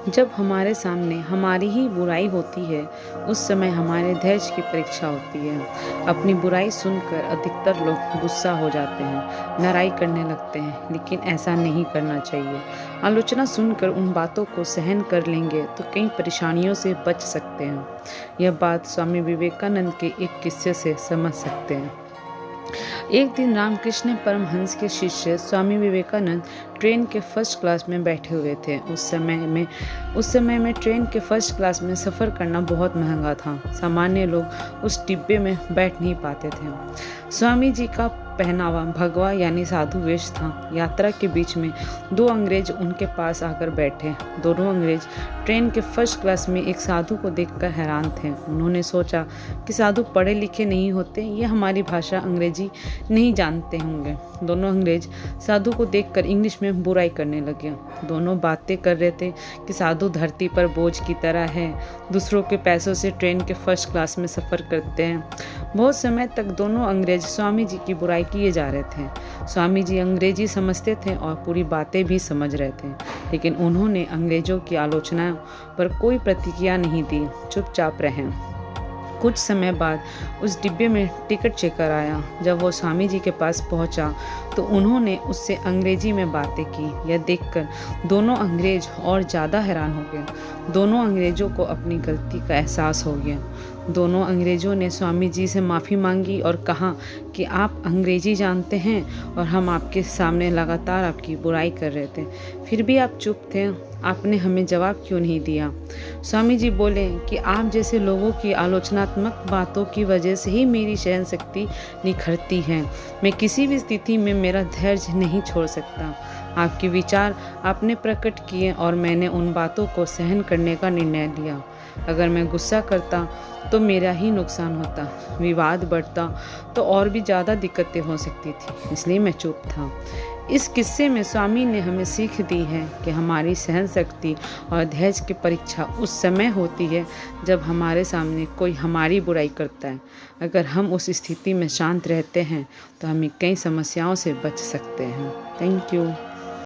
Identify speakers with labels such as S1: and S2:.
S1: जब हमारे सामने हमारी ही बुराई होती है, उस समय हमारे धैर्य की परीक्षा होती है। अपनी बुराई सुनकर अधिकतर लोग गुस्सा हो जाते हैं, लड़ाई करने लगते हैं, लेकिन ऐसा नहीं करना चाहिए। आलोचना सुनकर उन बातों को सहन कर लेंगे तो कई परेशानियों से बच सकते हैं। यह बात स्वामी विवेकानंद के एक किस्से से समझ सकते हैं। एक दिन रामकृष्ण परमहंस के शिष्य स्वामी विवेकानंद ट्रेन के फर्स्ट क्लास में बैठे हुए थे। उस समय में ट्रेन के फर्स्ट क्लास में सफ़र करना बहुत महंगा था। सामान्य लोग उस डिब्बे में बैठ नहीं पाते थे। स्वामी जी का पहनावा भगवा यानी साधु वेश था। यात्रा के बीच में दो अंग्रेज उनके पास आकर बैठे। दोनों अंग्रेज ट्रेन के फर्स्ट क्लास में एक साधु को देखकर हैरान थे। उन्होंने सोचा कि साधु पढ़े लिखे नहीं होते, ये हमारी भाषा अंग्रेजी नहीं जानते होंगे। दोनों अंग्रेज साधु को देखकर इंग्लिश में बुराई करने लगे। दोनों बातें कर रहे थे कि साधु धरती पर बोझ की तरह है, दूसरों के पैसों से ट्रेन के फर्स्ट क्लास में सफ़र करते हैं। बहुत समय तक दोनों अंग्रेज स्वामी जी की बुराई किए जा रहे थे। स्वामी जी अंग्रेजी समझते थे और पूरी बातें भी समझ रहे थे, लेकिन उन्होंने अंग्रेजों की आलोचना पर कोई प्रतिक्रिया नहीं दी, चुपचाप रहे। कुछ समय बाद उस डिब्बे में टिकट चेकर आया। जब वो स्वामी जी के पास पहुंचा तो उन्होंने उससे अंग्रेजी में बातें की। यह देखकर दोनों अंग्रेज और ज़्यादा हैरान हो गए। दोनों अंग्रेजों को अपनी गलती का एहसास हो गया। दोनों अंग्रेजों ने स्वामी जी से माफ़ी मांगी और कहा कि आप अंग्रेजी जानते हैं और हम आपके सामने लगातार आपकी बुराई कर रहे थे, फिर भी आप चुप थे। आपने हमें जवाब क्यों नहीं दिया? स्वामी जी बोले कि आप जैसे लोगों की आलोचनात्मक बातों की वजह से ही मेरी सहन शक्ति निखरती है। मैं किसी भी स्थिति में मेरा धैर्य नहीं छोड़ सकता। आपके विचार आपने प्रकट किए और मैंने उन बातों को सहन करने का निर्णय लिया। अगर मैं गुस्सा करता तो मेरा ही नुकसान होता, विवाद बढ़ता तो और भी ज़्यादा दिक्कतें हो सकती थी, इसलिए मैं चुप था। इस किस्से में स्वामी ने हमें सीख दी है कि हमारी सहन शक्ति और धैर्य की परीक्षा उस समय होती है जब हमारे सामने कोई हमारी बुराई करता है। अगर हम उस स्थिति में शांत रहते हैं तो हमें कई समस्याओं से बच सकते हैं। Thank you.